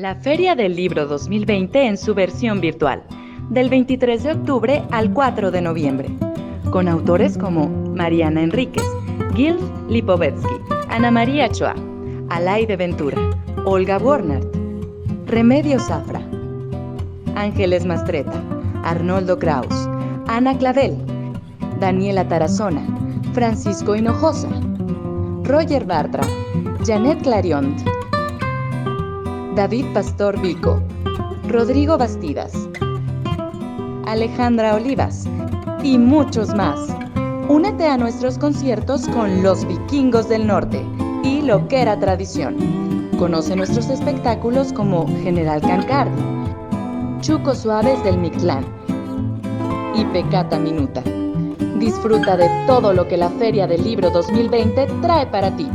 La Feria del Libro 2020 en su versión virtual, del 23 de octubre al 4 de noviembre, con autores como Mariana Enríquez, Gil Lipovetsky, Ana María Choa, Alaide Ventura, Olga Warnert, Remedios Zafra, Ángeles Mastretta, Arnoldo Kraus, Ana Clavel, Daniela Tarazona, Francisco Hinojosa, Roger Bartra, Janet Clariont, David Pastor Vico, Rodrigo Bastidas, Alejandra Olivas y muchos más. Únete a nuestros conciertos con Los Vikingos del Norte y Lo que era Tradición. Conoce nuestros espectáculos como General Cancardi, Chucos Suaves del Mictlán y Pecata Minuta. Disfruta de todo lo que la Feria del Libro 2020 trae para ti.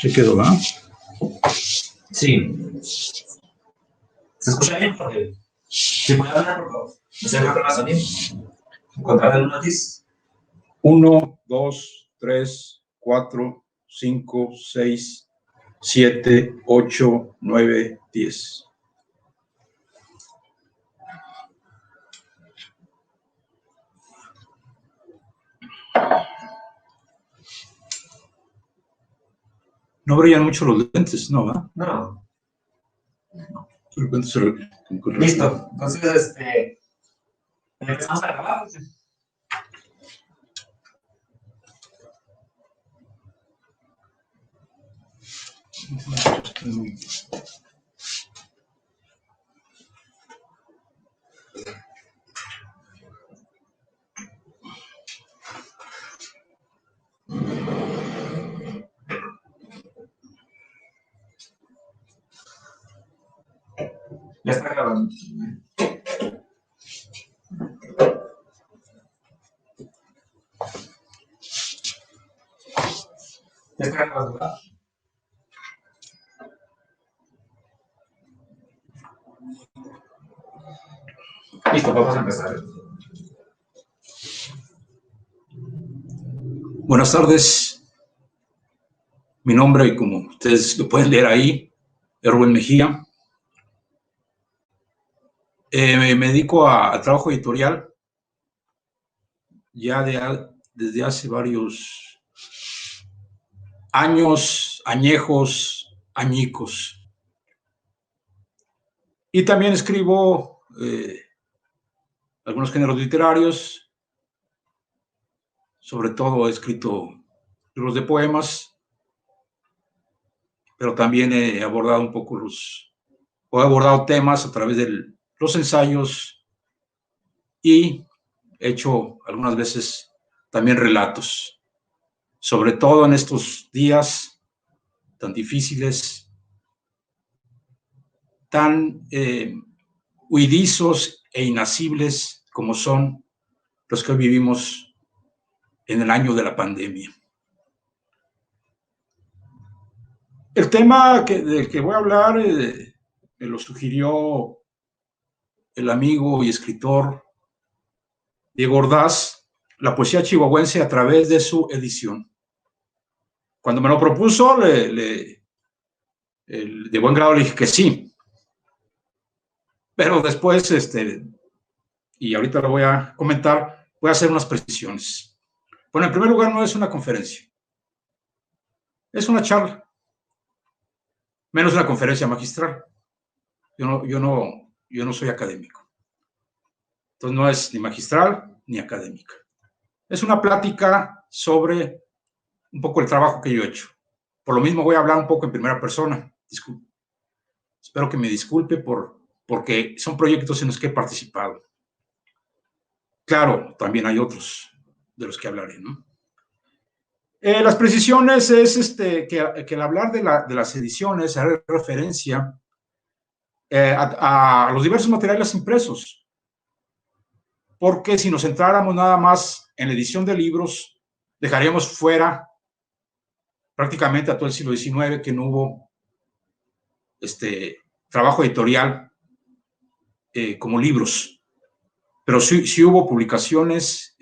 ¿Se quedó, va? Sí. ¿Se escucha bien? Porque si puede hablar, por favor. No se encuentra más también. ¿Encontrar un notiz? 1, 2, 3, 4, 5, 6, 7, 8, 9, 10. No brillan mucho los lentes, ¿no? ¿Va? No. De repente Listo. Entonces, empezamos a grabar. Ya está grabando. Ya está grabando. Listo, vamos a empezar. Buenas tardes. Mi nombre, como ustedes lo pueden leer ahí, es Rubén Mejía. Me dedico al trabajo editorial ya desde hace varios años, añicos. Y también escribo algunos géneros literarios. Sobre todo he escrito libros de poemas, pero también he abordado un poco he abordado temas a través de los ensayos y he hecho algunas veces también relatos, sobre todo en estos días tan difíciles, tan huidizos e inacibles como son los que hoy vivimos en el año de la pandemia. El tema del que voy a hablar me lo sugirió el amigo y escritor Diego Ordaz, la poesía chihuahuense a través de su edición. Cuando me lo propuso, de buen grado le dije que sí, pero después, y ahorita lo voy a comentar, voy a hacer unas precisiones. Bueno, en primer lugar, no es una conferencia, es una charla, menos una conferencia magistral. Yo no soy académico. Entonces no es ni magistral ni académica. Es una plática sobre un poco el trabajo que yo he hecho. Por lo mismo voy a hablar un poco en primera persona. Espero que me disculpe porque son proyectos en los que he participado. Claro, también hay otros de los que hablaré, ¿no? Las precisiones es que al hablar de las ediciones, haré referencia a los diversos materiales impresos, porque si nos centráramos nada más en la edición de libros, dejaríamos fuera prácticamente a todo el siglo XIX que no hubo trabajo editorial como libros, pero sí hubo publicaciones,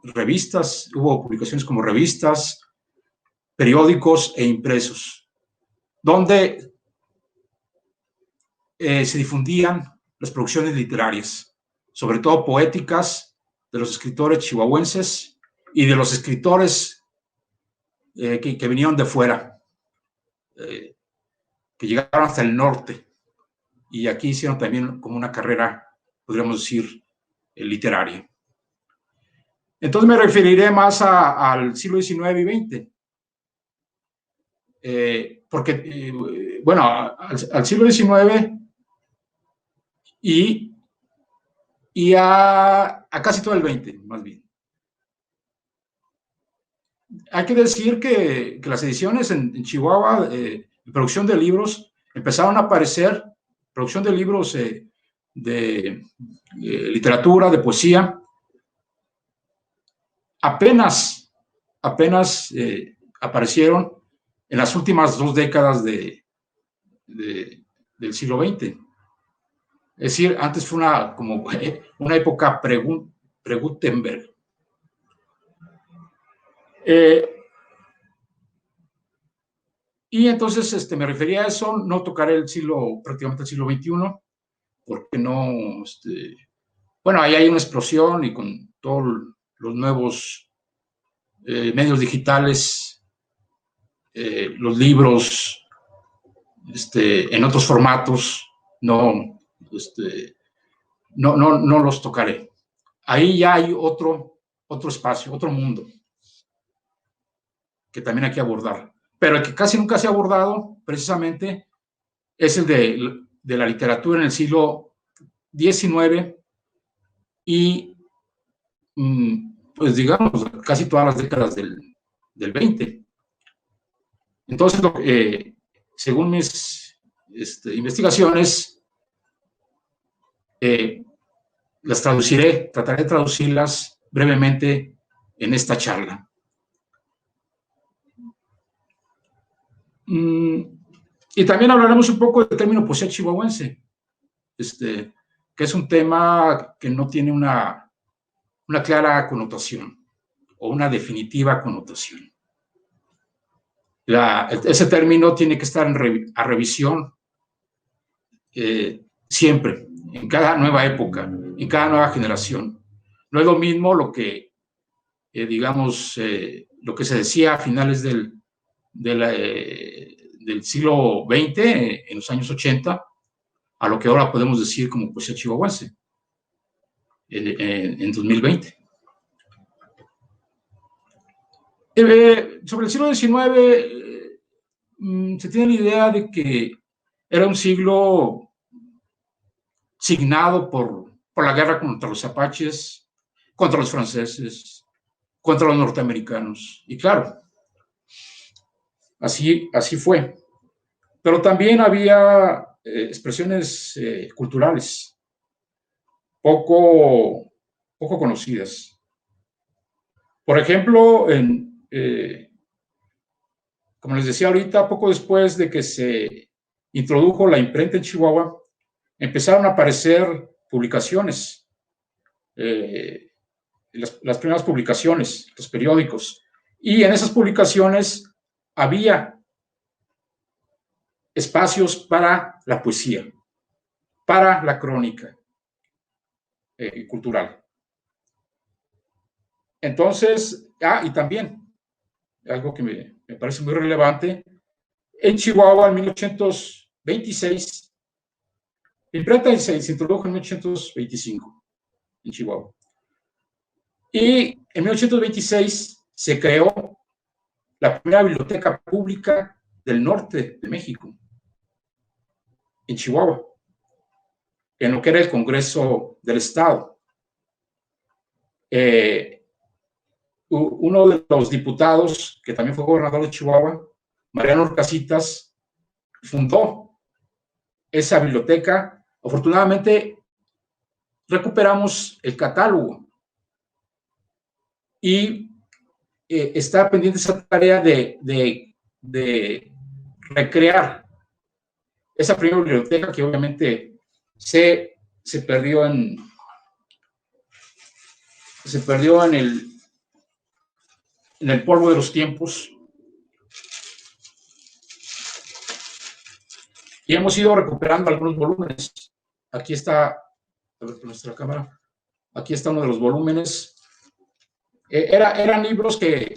revistas, hubo publicaciones como revistas, periódicos e impresos, donde se difundían las producciones literarias, sobre todo poéticas, de los escritores chihuahuenses y de los escritores que vinieron de fuera, que llegaron hasta el norte, y aquí hicieron también como una carrera, podríamos decir, literaria. Entonces me referiré más al siglo XIX y XX, porque, bueno, al siglo XIX y a casi todo el XX, más bien. Hay que decir que las ediciones en Chihuahua, producción de libros, empezaron a aparecer, producción de libros de literatura, de poesía, apenas aparecieron en las últimas 2 décadas del siglo XX. Es decir, antes fue una época pre-Gutenberg. Y entonces me refería a eso, no tocaré prácticamente el siglo XXI, porque no, bueno, ahí hay una explosión y con todos los nuevos medios digitales, los libros, en otros formatos, no los tocaré. Ahí ya hay otro espacio, otro mundo que también hay que abordar. Pero el que casi nunca se ha abordado, precisamente, es el de la literatura en el siglo XIX y, pues digamos, casi todas las décadas del XX. Entonces, según mis investigaciones, las traduciré, trataré de traducirlas brevemente en esta charla. Y también hablaremos un poco del término poesía chihuahuense, que es un tema que no tiene una clara connotación o una definitiva connotación. Ese término tiene que estar a revisión siempre, en cada nueva época, en cada nueva generación. No es lo mismo lo que, digamos, lo que se decía a finales del siglo XX, en los años 80, a lo que ahora podemos decir como poesía chihuahuense, en 2020. Sobre el siglo XIX, se tiene la idea de que era un siglo signado por la guerra contra los apaches, contra los franceses, contra los norteamericanos. Y claro, así fue. Pero también había expresiones culturales poco conocidas. Por ejemplo, como les decía ahorita, poco después de que se introdujo la imprenta en Chihuahua, empezaron a aparecer publicaciones, las primeras publicaciones, los periódicos, y en esas publicaciones había espacios para la poesía, para la crónica cultural. Entonces, y también, algo que me parece muy relevante, en Chihuahua en 1826, la imprenta se introdujo en 1825 en Chihuahua. Y en 1826 se creó la primera biblioteca pública del norte de México, en Chihuahua, en lo que era el Congreso del Estado. Uno de los diputados, que también fue gobernador de Chihuahua, Mariano Orcasitas, fundó esa biblioteca. Afortunadamente, recuperamos el catálogo y está pendiente esa tarea de recrear esa primera biblioteca que obviamente se perdió en el polvo de los tiempos. Y hemos ido recuperando algunos volúmenes. Aquí está, a ver, nuestra cámara, aquí está uno de los volúmenes. Eran libros que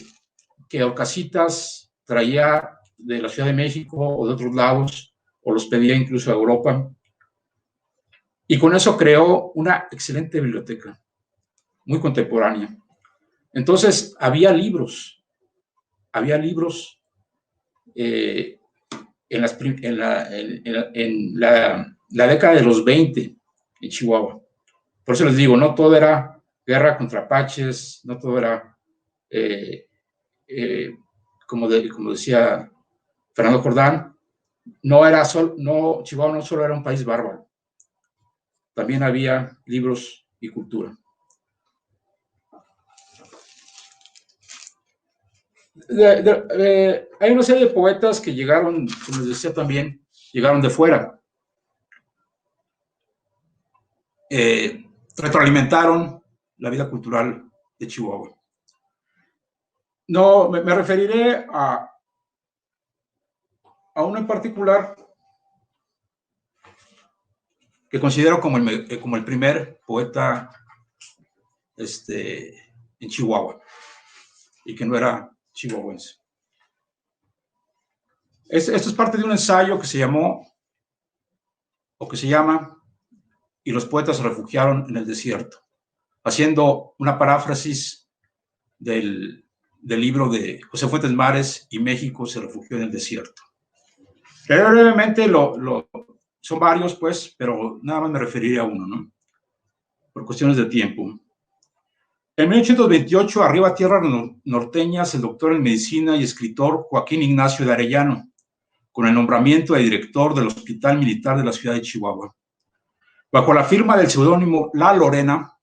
Orcasitas traía de la Ciudad de México o de otros lados, o los pedía incluso a Europa. Y con eso creó una excelente biblioteca, muy contemporánea. Entonces, había libros en la década de los 20 en Chihuahua. Por eso les digo, no todo era guerra contra apaches, no todo era, como decía Fernando Jordán, Chihuahua no solo era un país bárbaro, también había libros y cultura. Hay una serie de poetas que llegaron, como les decía también, llegaron de fuera. Retroalimentaron la vida cultural de Chihuahua. No, me referiré a uno en particular que considero como el primer poeta en Chihuahua y que no era chihuahuense. Esto es parte de un ensayo que se llama Y los poetas se refugiaron en el desierto, haciendo una paráfrasis del libro de José Fuentes Mares, Y México se refugió en el desierto. Brevemente, son varios, pues, pero nada más me referiré a uno, ¿no? Por cuestiones de tiempo. En 1828, arriba a tierras norteñas, el doctor en medicina y escritor Joaquín Ignacio de Arellano, con el nombramiento de director del Hospital Militar de la ciudad de Chihuahua. Bajo la firma del seudónimo La Lorena,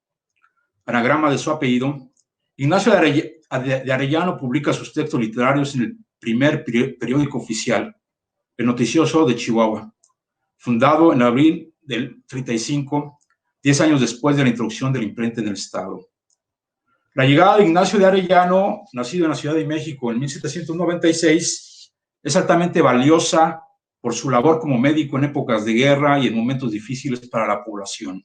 anagrama de su apellido, Ignacio de Arellano publica sus textos literarios en el primer periódico oficial, El Noticioso de Chihuahua, fundado en abril del 35, 10 años después de la introducción de la imprenta en el estado. La llegada de Ignacio de Arellano, nacido en la Ciudad de México en 1796, es altamente valiosa por su labor como médico en épocas de guerra y en momentos difíciles para la población.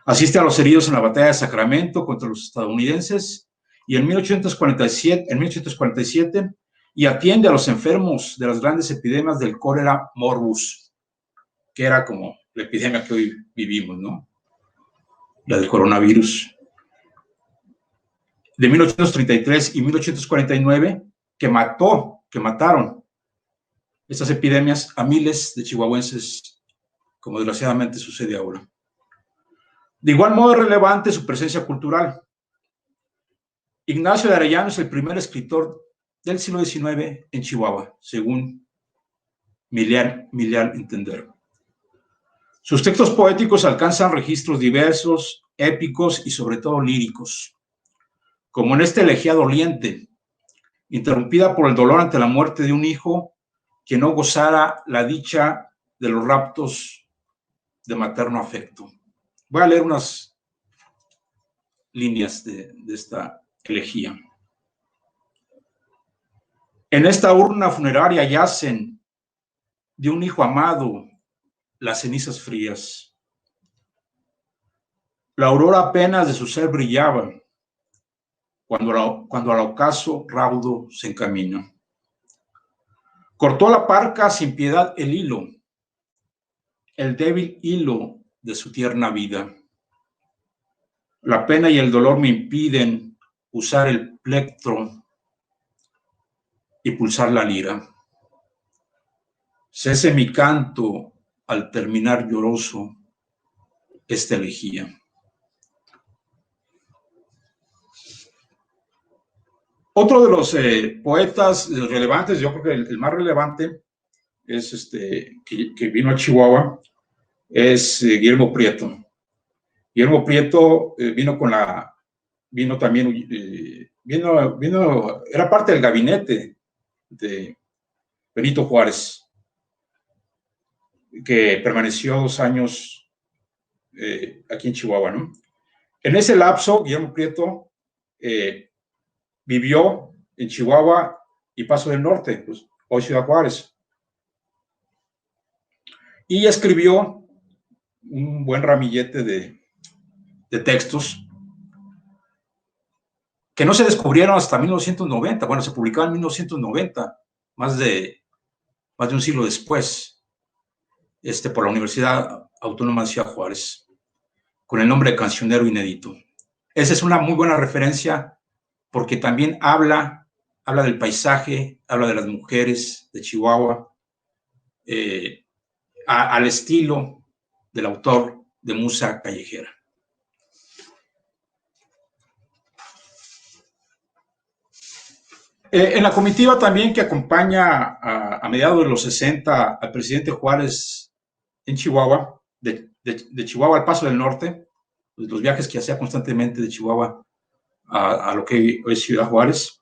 Asiste a los heridos en la batalla de Sacramento contra los estadounidenses y en 1847 y atiende a los enfermos de las grandes epidemias del cólera morbus, que era como la epidemia que hoy vivimos, ¿no? La del coronavirus. De 1833 y 1849, que mataron estas epidemias a miles de chihuahuenses, como desgraciadamente sucede ahora. De igual modo es relevante su presencia cultural. Ignacio de Arellano es el primer escritor del siglo XIX en Chihuahua, según Milian entender. Sus textos poéticos alcanzan registros diversos, épicos y sobre todo líricos, como en este Elegía Doliente, interrumpida por el dolor ante la muerte de un hijo que no gozara la dicha de los raptos de materno afecto. Voy a leer unas líneas de esta elegía. En esta urna funeraria yacen de un hijo amado las cenizas frías. La aurora apenas de su ser brillaba cuando al ocaso raudo se encamina. Cortó la parca sin piedad el hilo, el débil hilo de su tierna vida. La pena y el dolor me impiden usar el plectro y pulsar la lira. Cese mi canto al terminar lloroso esta elegía. Otro de los poetas relevantes, yo creo que el más relevante es que vino a Chihuahua, es Guillermo Prieto. Guillermo Prieto vino también, era parte del gabinete de Benito Juárez, que permaneció 2 años aquí en Chihuahua, ¿no? En ese lapso, Guillermo Prieto vivió en Chihuahua y Paso del Norte, pues, hoy Ciudad Juárez. Y escribió un buen ramillete de textos que no se descubrieron hasta 1990. Bueno, se publicaron en 1990, más de un siglo después, por la Universidad Autónoma de Ciudad Juárez, con el nombre de Cancionero Inédito. Esa es una muy buena referencia porque también habla del paisaje, habla de las mujeres de Chihuahua, al estilo del autor de Musa Callejera. En la comitiva también que acompaña a mediados de los 60 al presidente Juárez en Chihuahua, de Chihuahua al Paso del Norte, pues los viajes que hacía constantemente de Chihuahua a lo que es Ciudad Juárez.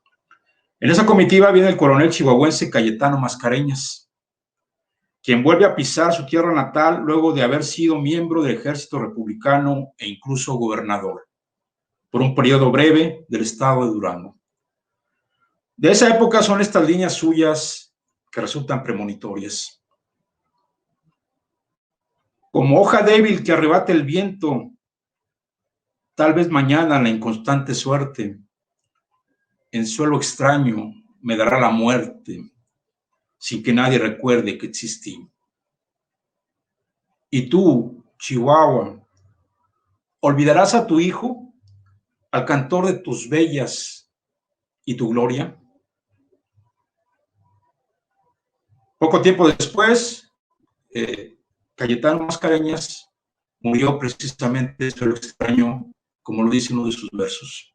En esa comitiva viene el coronel chihuahuense Cayetano Mascareñas, quien vuelve a pisar su tierra natal luego de haber sido miembro del ejército republicano e incluso gobernador, por un periodo breve del estado de Durango. De esa época son estas líneas suyas que resultan premonitorias. Como hoja débil que arrebata el viento, tal vez mañana la inconstante suerte, en suelo extraño me dará la muerte, sin que nadie recuerde que existí. Y tú, Chihuahua, ¿olvidarás a tu hijo, al cantor de tus bellas y tu gloria? Poco tiempo después, Cayetano Mascareñas murió precisamente de suelo extraño, como lo dice uno de sus versos.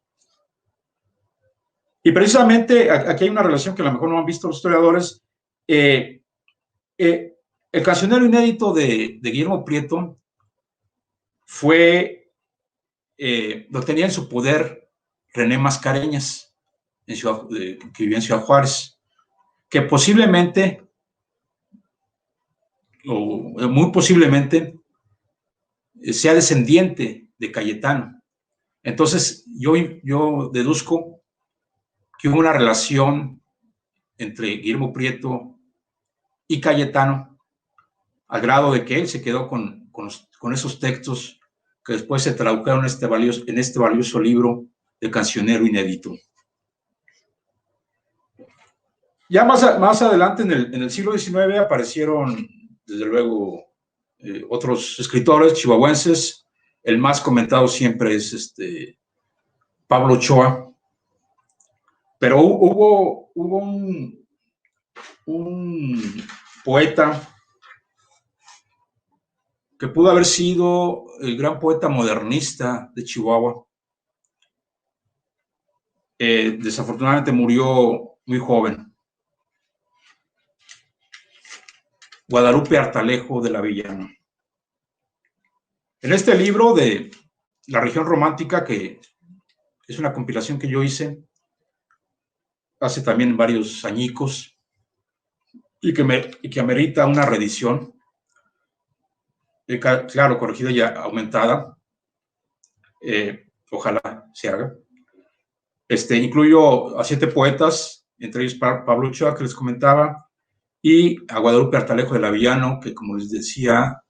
Y precisamente aquí hay una relación que a lo mejor no han visto los historiadores. El cancionero inédito de Guillermo Prieto lo tenía en su poder René Mascareñas, que vivía en Ciudad Juárez, que posiblemente, o muy posiblemente, sea descendiente de Cayetano. Entonces, yo deduzco que hubo una relación entre Guillermo Prieto y Cayetano, al grado de que él se quedó con esos textos que después se tradujeron en este valioso libro de Cancionero Inédito. Ya más adelante, en el siglo XIX, aparecieron, desde luego, otros escritores chihuahuenses. El más comentado siempre es Pablo Ochoa. Pero hubo un poeta que pudo haber sido el gran poeta modernista de Chihuahua. Desafortunadamente murió muy joven. Guadalupe Artalejo de la Villana. En este libro de La región romántica, que es una compilación que yo hice, hace también varios añicos y que amerita una reedición, claro, corregida y aumentada. Ojalá se haga. Incluyo a 7 poetas, entre ellos Pablo Ochoa, que les comentaba, y a Guadalupe Artalejo del Avellano, que, como les decía,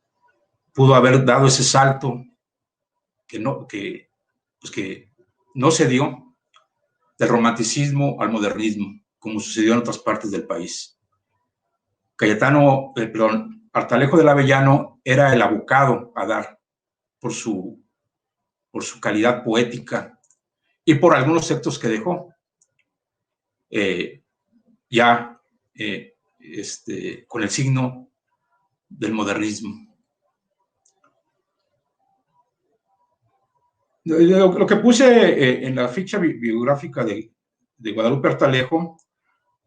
pudo haber dado ese salto que no se dio, del romanticismo al modernismo, como sucedió en otras partes del país. Artalejo del Avellano era el abocado a dar por su calidad poética y por algunos textos que dejó. Con el signo del modernismo. Lo que puse en la ficha biográfica de Guadalupe Artalejo,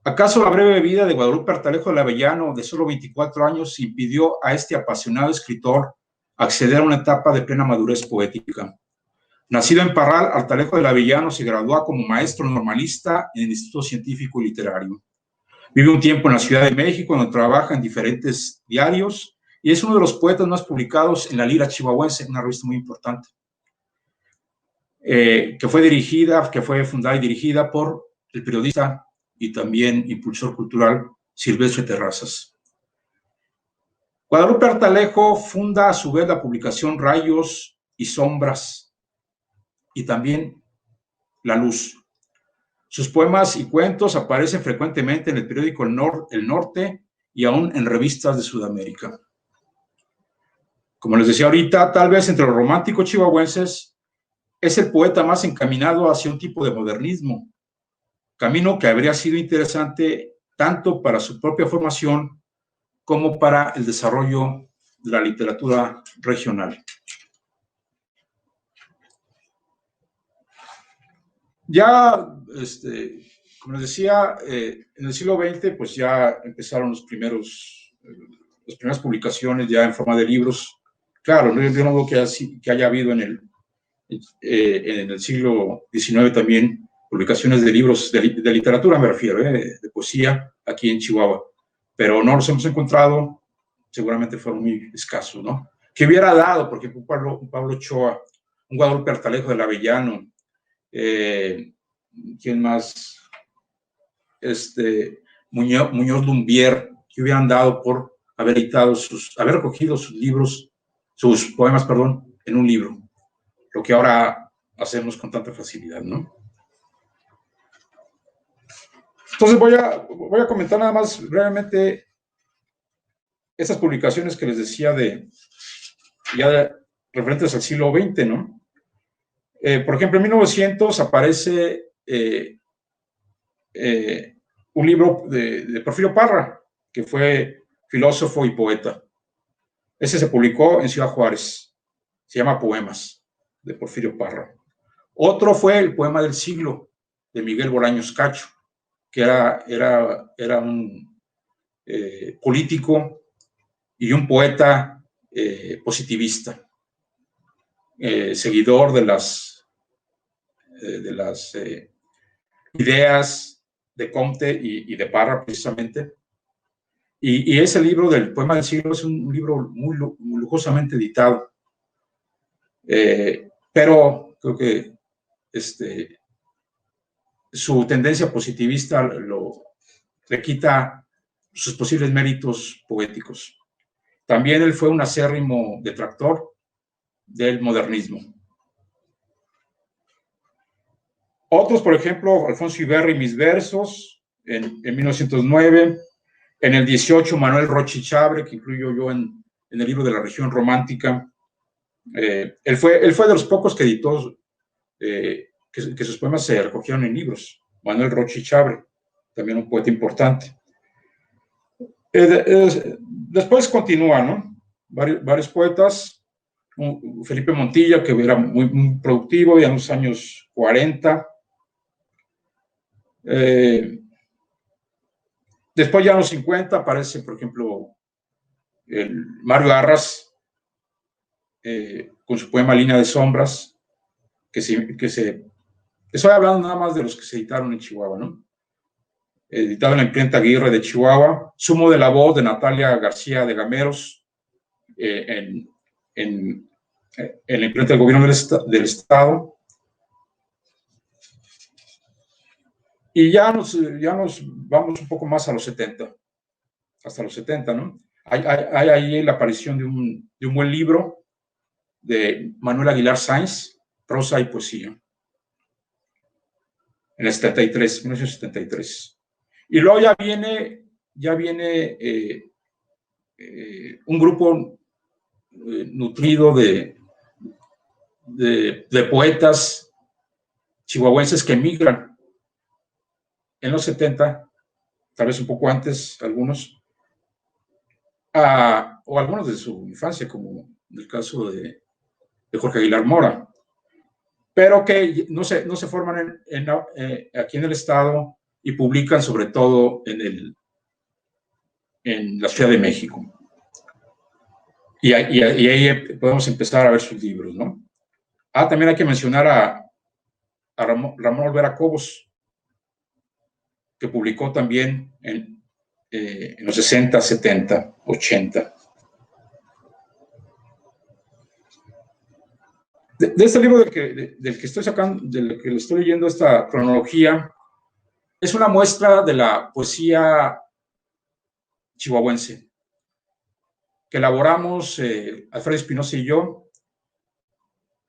¿acaso la breve vida de Guadalupe Artalejo del Avellano, de solo 24 años, impidió a este apasionado escritor acceder a una etapa de plena madurez poética? Nacido en Parral, Artalejo del Avellano se graduó como maestro normalista en el Instituto Científico y Literario. Vive un tiempo en la Ciudad de México, donde trabaja en diferentes diarios, y es uno de los poetas más publicados en La Lira Chihuahuense, una revista muy importante, que fue fundada y dirigida por el periodista y también impulsor cultural Silvestre Terrazas. Guadalupe Artalejo funda a su vez la publicación Rayos y Sombras y también La Luz. Sus poemas y cuentos aparecen frecuentemente en el periódico El Norte y aún en revistas de Sudamérica. Como les decía ahorita, tal vez entre los románticos chihuahuenses es el poeta más encaminado hacia un tipo de modernismo, camino que habría sido interesante tanto para su propia formación como para el desarrollo de la literatura regional. Ya, como les decía, en el siglo XX, pues ya empezaron las primeras publicaciones ya en forma de libros. Claro, yo no veo que haya habido en el siglo XIX también publicaciones de libros de literatura, me refiero, de poesía, aquí en Chihuahua. Pero no los hemos encontrado, seguramente fueron muy escasos, ¿no? Que hubiera dado, porque un Pablo Ochoa, un Guadalupe Artalejo del Avellano, ¿quién más? Muñoz Lumbier, que hubieran dado por haber recogido sus libros, sus poemas, perdón, en un libro, lo que ahora hacemos con tanta facilidad, ¿no? Entonces voy a comentar nada más brevemente esas publicaciones que les decía referentes al siglo XX, ¿no? Por ejemplo, en 1900 aparece un libro de Porfirio Parra, que fue filósofo y poeta. Ese se publicó en Ciudad Juárez. Se llama Poemas, de Porfirio Parra. Otro fue el Poema del Siglo, de Miguel Bolaños Cacho, que era un político y un poeta positivista, seguidor de las ideas de Comte y de Parra, precisamente. Y ese libro del Poema del Siglo es un libro muy lujosamente editado. Pero creo que su tendencia positivista le quita sus posibles méritos poéticos. También él fue un acérrimo detractor del modernismo. Otros, por ejemplo, Alfonso Iberri, Mis versos, en 1909. En el 18, Manuel Rochi Chabre, que incluyo yo en el libro de la región romántica. Él fue de los pocos que editó que sus poemas se recogieron en libros. Manuel Rochi Chabre, también un poeta importante. Después continúa, ¿no? Varios poetas. Felipe Montilla, que era muy productivo, ya en los años 40. Después ya en los 50 aparece, por ejemplo, el Mario Arras, con su poema Línea de Sombras, estoy hablando nada más de los que se editaron en Chihuahua, ¿no? editado en la imprenta Aguirre de Chihuahua, Sumo de la voz de Natalia García de Gameros, en la imprenta del Gobierno del Estado. Y ya nos vamos un poco más a los 70, hasta los 70, ¿no? Hay ahí la aparición de un buen libro de Manuel Aguilar Sainz, Prosa y Poesía, en el 73, 1973. Y luego ya viene un grupo nutrido de poetas chihuahuenses que emigran en los 70, tal vez un poco antes, algunos, o algunos de su infancia, como en el caso de Jorge Aguilar Mora, pero que no se forman aquí en el estado y publican sobre todo en la Ciudad de México. Y ahí podemos empezar a ver sus libros, ¿no? También hay que mencionar a Ramón Olvera Cobos, que publicó también en los 60, 70, 80. De este libro del que estoy sacando, del que le estoy leyendo esta cronología, es una muestra de la poesía chihuahuense que elaboramos Alfredo Espinosa y yo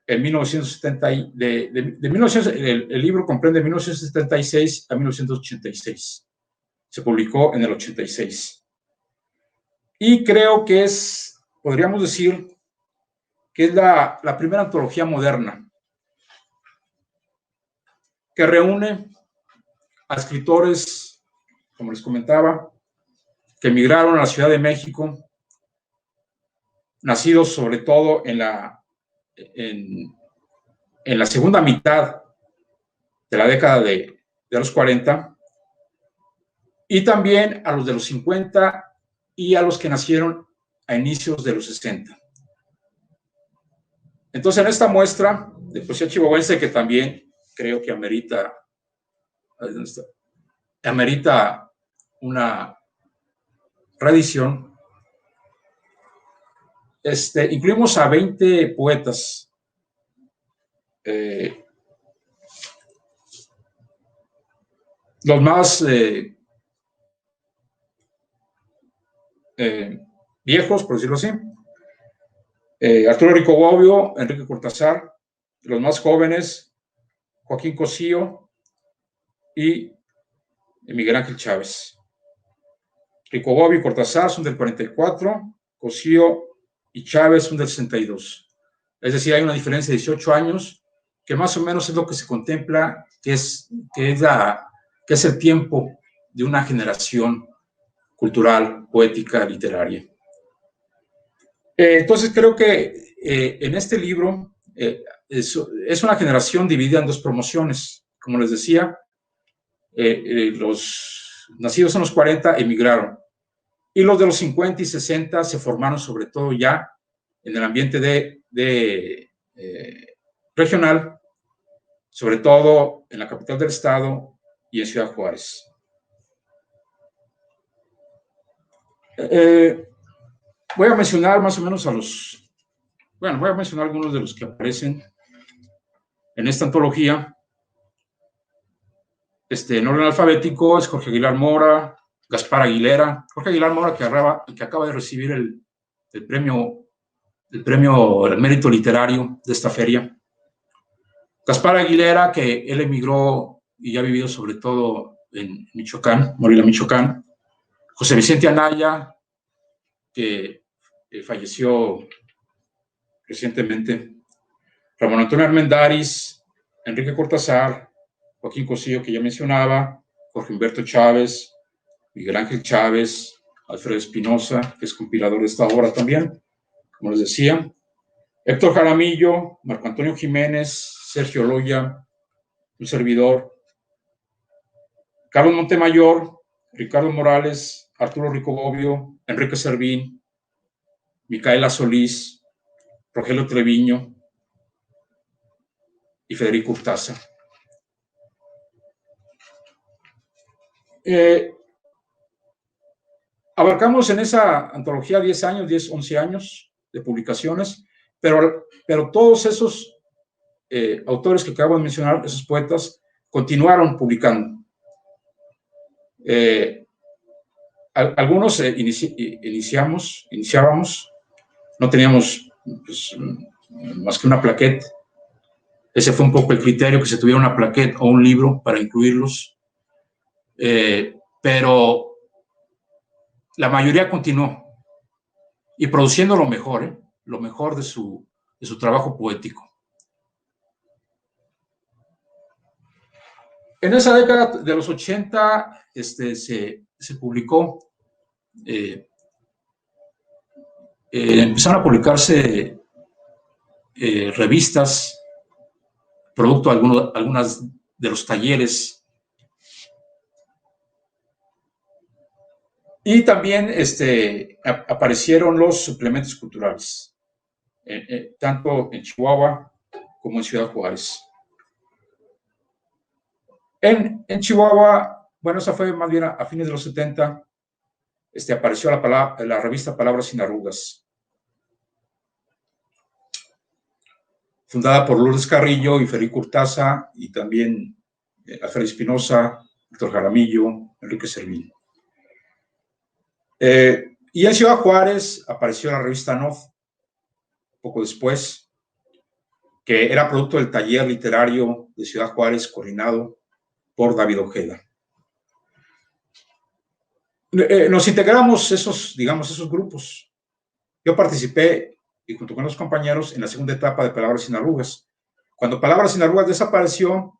en 1970. El libro comprende 1976 a 1986. Se publicó en el 86. Y creo que podríamos decir, que es la primera antología moderna que reúne a escritores, como les comentaba, que emigraron a la Ciudad de México, nacidos sobre todo en la segunda mitad de la década de los 40, y también a los de los 50 y a los que nacieron a inicios de los 60. Entonces, en esta muestra de poesía chihuahuense, que también creo que amerita una reedición, incluimos a 20 poetas. Los más viejos, por decirlo así, Arturo Rico Bobbio, Enrique Cortázar; los más jóvenes, Joaquín Cosío y Miguel Ángel Chávez. Rico Bobbio y Cortázar son del 44, Cosío y Chávez son del 62. Es decir, hay una diferencia de 18 años, que más o menos es lo que se contempla, que es el tiempo de una generación cultural, poética, literaria. Entonces, creo que en este libro es una generación dividida en dos promociones. Como les decía, los nacidos en los 40 emigraron, y los de los 50 y 60 se formaron sobre todo ya en el ambiente regional, sobre todo en la capital del estado y en Ciudad Juárez. Voy a mencionar más o menos voy a mencionar algunos de los que aparecen en esta antología. En orden alfabético es Jorge Aguilar Mora, Gaspar Aguilera. Jorge Aguilar Mora, que acaba de recibir el premio al mérito literario de esta feria. Gaspar Aguilera, que él emigró y ha vivido sobre todo en Michoacán, Morelia, Michoacán. José Vicente Anaya, que falleció recientemente. Ramón Antonio Armendáriz, Enrique Cortázar, Joaquín Cosío, que ya mencionaba, Jorge Humberto Chávez, Miguel Ángel Chávez, Alfredo Espinosa, que es compilador de esta obra también, como les decía, Héctor Jaramillo, Marco Antonio Jiménez, Sergio Loya, un servidor, Carlos Montemayor, Ricardo Morales, Arturo Rico Bobbio, Enrique Servín, Micaela Solís, Rogelio Treviño y Federico Urtaza. Abarcamos en esa antología 10 años, 10, 11 años de publicaciones, pero todos esos autores que acabo de mencionar, esos poetas, continuaron publicando. Algunos iniciábamos, no teníamos pues, más que una plaqueta. Ese fue un poco el criterio, que se tuviera una plaqueta o un libro para incluirlos. Pero la mayoría continuó y produciendo lo mejor de su trabajo poético. En esa década de los 80 se publicó, empezaron a publicarse revistas, producto de algunas de los talleres. Y también aparecieron los suplementos culturales, tanto en Chihuahua como en Ciudad Juárez. En Chihuahua, bueno, esa fue más bien a fines de los 70, apareció la revista Palabras sin Arrugas, fundada por Lourdes Carrillo y Federico Urtaza, y también Alfredo Espinosa, Héctor Jaramillo, Enrique Servín. Y en Ciudad Juárez apareció la revista Nod, poco después, que era producto del taller literario de Ciudad Juárez, coordinado por David Ojeda. Nos integramos esos grupos. Yo participé, y junto con los compañeros, en la segunda etapa de Palabras sin Arrugas. Cuando Palabras sin Arrugas desapareció,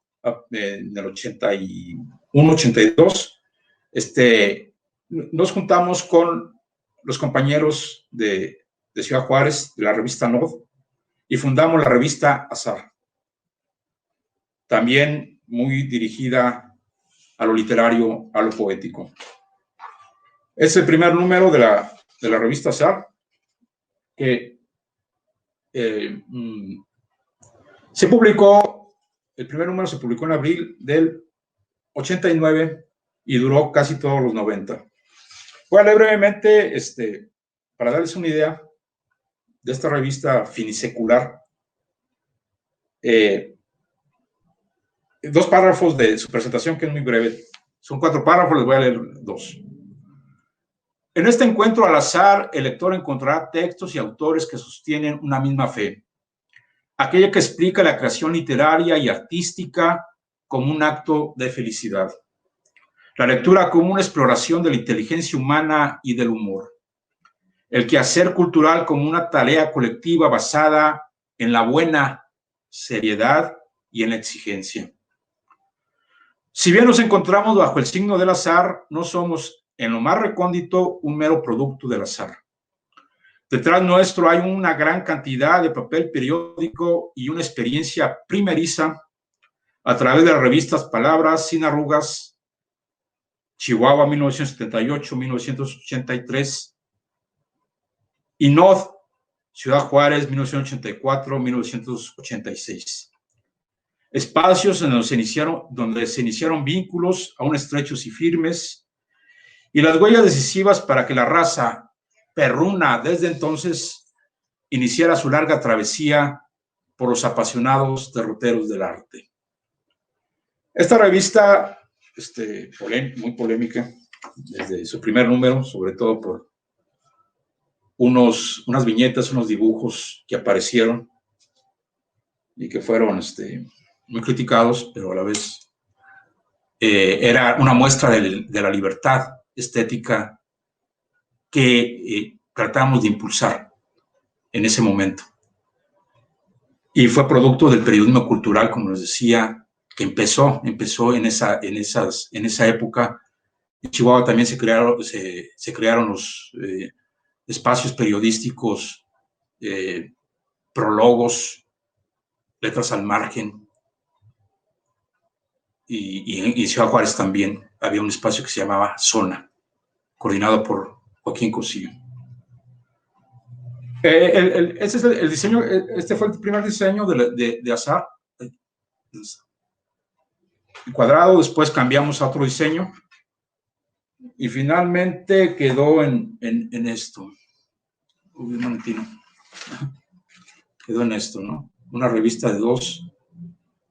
en el 81, 82, nos juntamos con los compañeros de Ciudad Juárez, de la revista Nod, y fundamos la revista Azar, también muy dirigida a lo literario, a lo poético. Es el primer número de la revista Azar, que se publicó, el primer número se publicó en abril del 89 y duró casi todos los 90. Voy a leer brevemente, para darles una idea de esta revista finisecular, 2 párrafos de su presentación, que es muy breve. Son 4 párrafos, les voy a leer 2. En este encuentro al azar, el lector encontrará textos y autores que sostienen una misma fe, aquella que explica la creación literaria y artística como un acto de felicidad. La lectura como una exploración de la inteligencia humana y del humor. El quehacer cultural como una tarea colectiva basada en la buena seriedad y en la exigencia. Si bien nos encontramos bajo el signo del azar, no somos en lo más recóndito un mero producto del azar. Detrás nuestro hay una gran cantidad de papel periódico y una experiencia primeriza a través de las revistas Palabras sin Arrugas, Chihuahua 1978-1983, y Nod, Ciudad Juárez 1984-1986. Espacios en donde se iniciaron vínculos aún estrechos y firmes, y las huellas decisivas para que la raza perruna desde entonces iniciara su larga travesía por los apasionados derroteros del arte. Esta revista, muy polémica, desde su primer número, sobre todo por unas viñetas, unos dibujos que aparecieron y que fueron muy criticados, pero a la vez era una muestra de la libertad estética que tratamos de impulsar en ese momento. Y fue producto del periodismo cultural, como les decía, que empezó en esa época. En Chihuahua también se crearon los espacios periodísticos, prólogos, letras al margen, y en Ciudad Juárez también había un espacio que se llamaba Zona, coordinado por Joaquín Cosillo. Este es el diseño, este fue el primer diseño de Azar, el cuadrado. Después cambiamos a otro diseño, Y finalmente quedó en esto. Uy, un momentino. Quedó en esto, ¿no? Una revista de dos.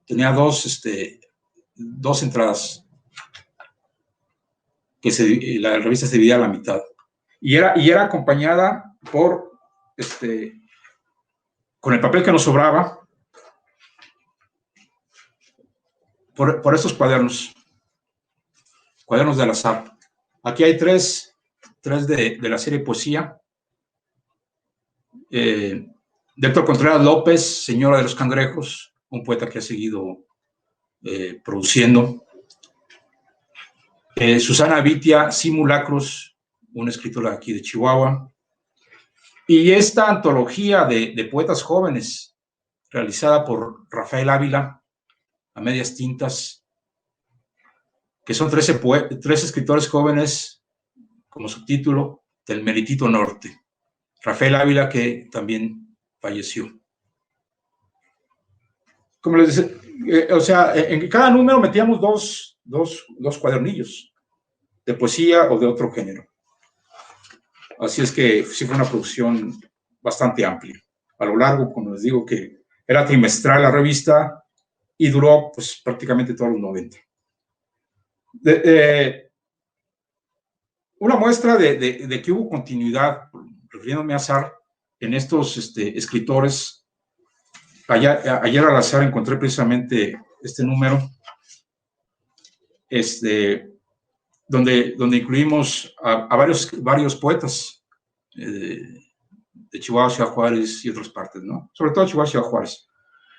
Tenía dos entradas. La revista se dividía a la mitad. Y era acompañada por, con el papel que nos sobraba, por estos cuadernos del azar. Aquí hay tres de la serie Poesía. De Héctor Contreras López, Señora de los Cangrejos, un poeta que ha seguido produciendo. Susana Vitia, Simulacros, una escritora aquí de Chihuahua. Y esta antología de poetas jóvenes, realizada por Rafael Ávila, a medias tintas, que son 13 escritores jóvenes, como subtítulo, del Meritito Norte. Rafael Ávila, que también falleció. Como les decía, o sea, en cada número metíamos dos cuadernillos de poesía o de otro género. Así es que sí fue una producción bastante amplia. A lo largo, como les digo, que era trimestral la revista y duró pues prácticamente todos los 90. Una muestra de que hubo continuidad, refiriéndome a Azar, en estos escritores. Ayer al azar encontré precisamente este número, donde incluimos a varios poetas de Chihuahua, Ciudad Juárez y otras partes, ¿no? Sobre todo Chihuahua, Ciudad Juárez.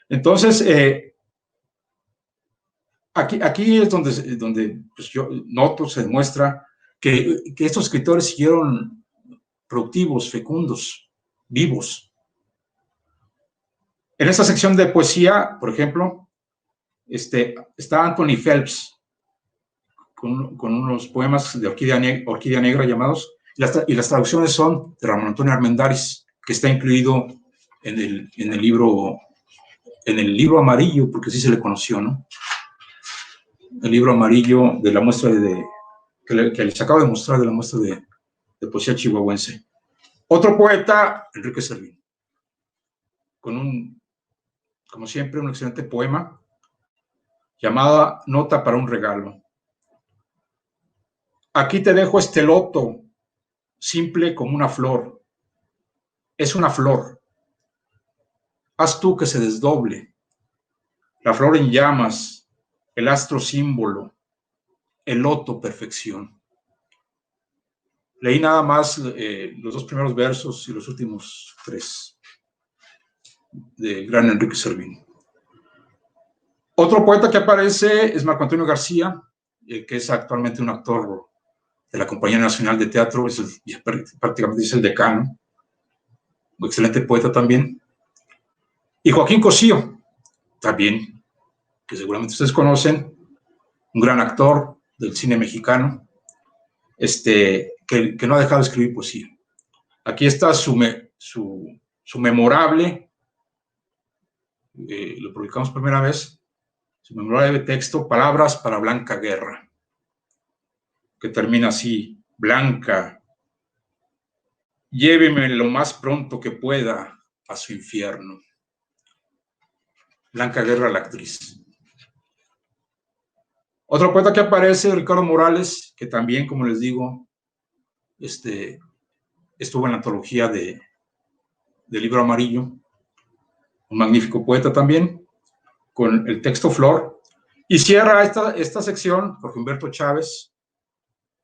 Entonces, aquí es donde pues yo noto, se demuestra que estos escritores siguieron productivos, fecundos, vivos. En esta sección de poesía, por ejemplo, está Anthony Phelps con unos poemas de Orquídea Negra llamados, y las traducciones son de Ramón Antonio Armendáriz, que está incluido en el libro amarillo, porque así se le conoció, ¿no? El libro amarillo de la muestra que les acabo de mostrar, de la muestra de poesía chihuahuense. Otro poeta, Enrique Servín, como siempre, un excelente poema llamada Nota para un regalo. Aquí te dejo este loto, simple como una flor. Es una flor. Haz tú que se desdoble. La flor en llamas, el astro símbolo, el loto perfección. Leí nada más los dos primeros versos y los últimos 3 del gran Enrique Servín. Otro poeta que aparece es Marco Antonio García, que es actualmente un actor de la Compañía Nacional de Teatro, prácticamente es el decano, un excelente poeta también. Y Joaquín Cosío, también, que seguramente ustedes conocen, un gran actor del cine mexicano, que no ha dejado de escribir poesía. Aquí está su memorable, lo publicamos primera vez, su memorable texto, Palabras para Blanca Guerra, que termina así: Blanca, lléveme lo más pronto que pueda a su infierno. Blanca Guerra, la actriz. Otro poeta que aparece, Ricardo Morales, que también, como les digo, estuvo en la antología del libro amarillo, un magnífico poeta también, con el texto Flor. Y cierra esta sección Jorge Humberto Chávez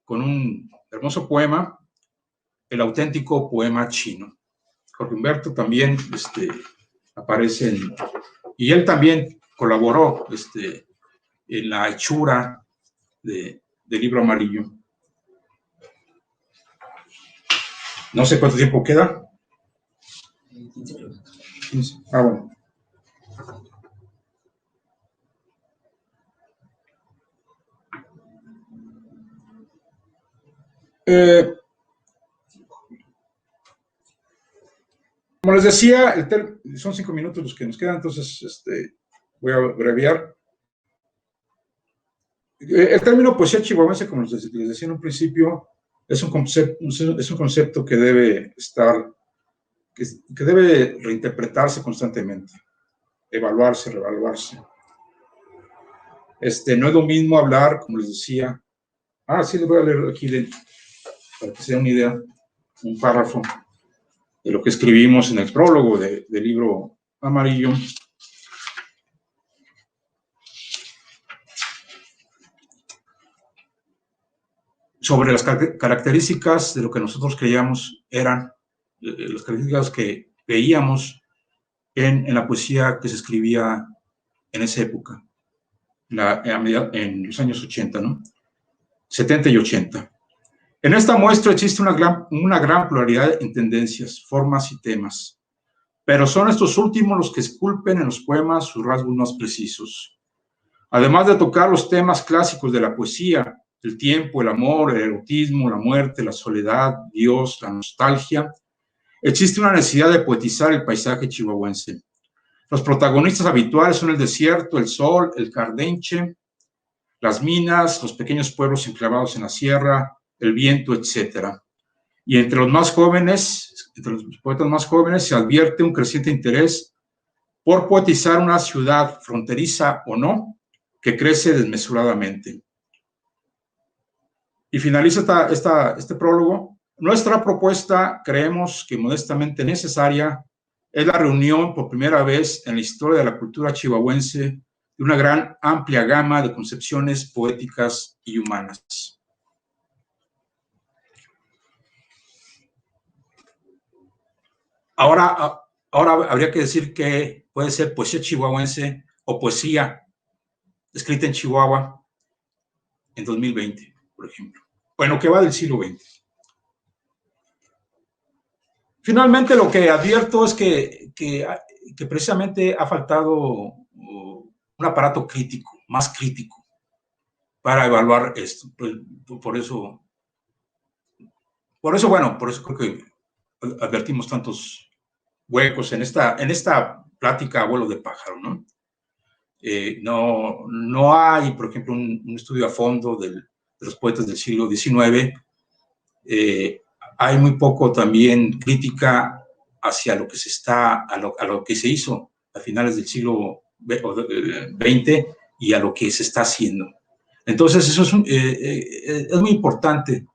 con un hermoso poema, El auténtico poema chino. Jorge Humberto también aparece y él también colaboró en la hechura del libro amarillo. No sé cuánto tiempo queda. 15. Bueno. Como les decía, son 5 minutos los que nos quedan, entonces voy a abreviar. El término poesía chihuahuense, como les decía en un principio, es un concepto que debe estar, que debe reinterpretarse constantemente, evaluarse, reevaluarse. No es lo mismo hablar, como les decía. Sí, les voy a leer aquí, para que se den una idea, un párrafo de lo que escribimos en el prólogo del libro amarillo. Sobre las características de lo que nosotros creíamos eran las características que veíamos en la poesía que se escribía en esa época, en los años 80, ¿no? 70 y 80. En esta muestra existe una gran pluralidad en tendencias, formas y temas, pero son estos últimos los que esculpen en los poemas sus rasgos más precisos. Además de tocar los temas clásicos de la poesía, el tiempo, el amor, el erotismo, la muerte, la soledad, Dios, la nostalgia, existe una necesidad de poetizar el paisaje chihuahuense. Los protagonistas habituales son el desierto, el sol, el cardenche, las minas, los pequeños pueblos enclavados en la sierra, el viento, etc. Y entre los poetas más jóvenes, se advierte un creciente interés por poetizar una ciudad, fronteriza o no, que crece desmesuradamente. Y finaliza este prólogo. Nuestra propuesta, creemos que modestamente necesaria, es la reunión por primera vez en la historia de la cultura chihuahuense de una gran amplia gama de concepciones poéticas y humanas. Ahora habría que decir que puede ser poesía chihuahuense o poesía escrita en Chihuahua en 2020, por ejemplo. Bueno, que va del siglo XX. Finalmente, lo que advierto es que precisamente ha faltado un aparato crítico, más crítico, para evaluar esto. Por eso creo que advertimos tantos huecos en esta plática a vuelo de pájaro, ¿no? No hay, por ejemplo, un estudio a fondo de los poetas del siglo XIX. Hay muy poco también crítica hacia lo que a lo que se hizo a finales del siglo XX y a lo que se está haciendo. Entonces, eso es muy importante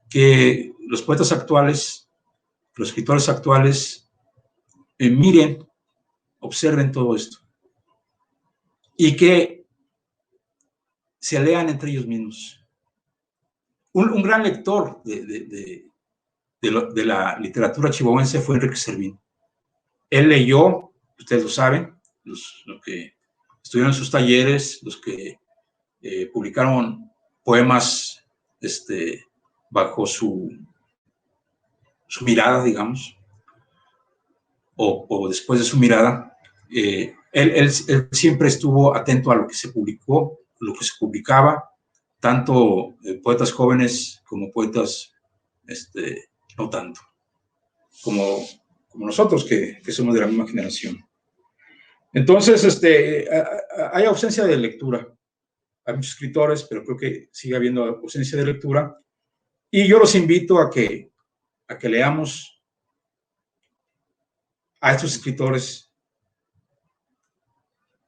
que los poetas actuales, los escritores actuales, miren, observen todo esto y que se lean entre ellos mismos. Un gran lector de la literatura chihuahuense fue Enrique Servín. Él leyó, ustedes lo saben, los que estuvieron en sus talleres, los que publicaron poemas bajo su mirada, digamos, o después de su mirada. Él siempre estuvo atento a lo que se publicó, lo que se publicaba, tanto poetas jóvenes como poetas no tanto, como nosotros que somos de la misma generación. Entonces, hay ausencia de lectura. Hay muchos escritores, pero creo que sigue habiendo ausencia de lectura. Y yo los invito a que leamos a estos escritores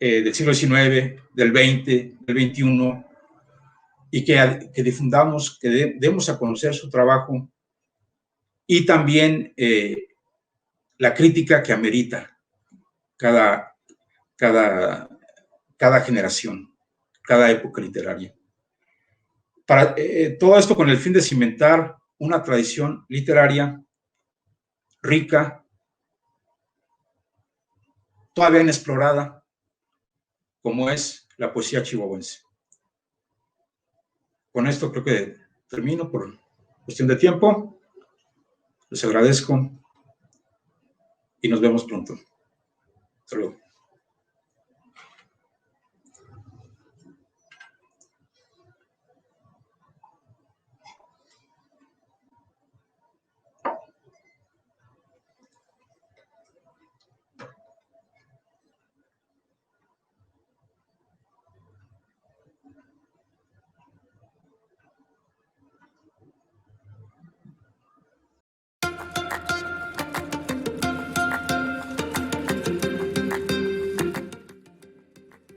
del siglo XIX, del XX, del XXI, y que difundamos, que demos a conocer su trabajo y también la crítica que amerita cada generación, cada época literaria. Para todo esto con el fin de cimentar una tradición literaria rica, todavía inexplorada, como es la poesía chihuahuense. Con esto creo que termino por cuestión de tiempo. Les agradezco y nos vemos pronto. Hasta luego.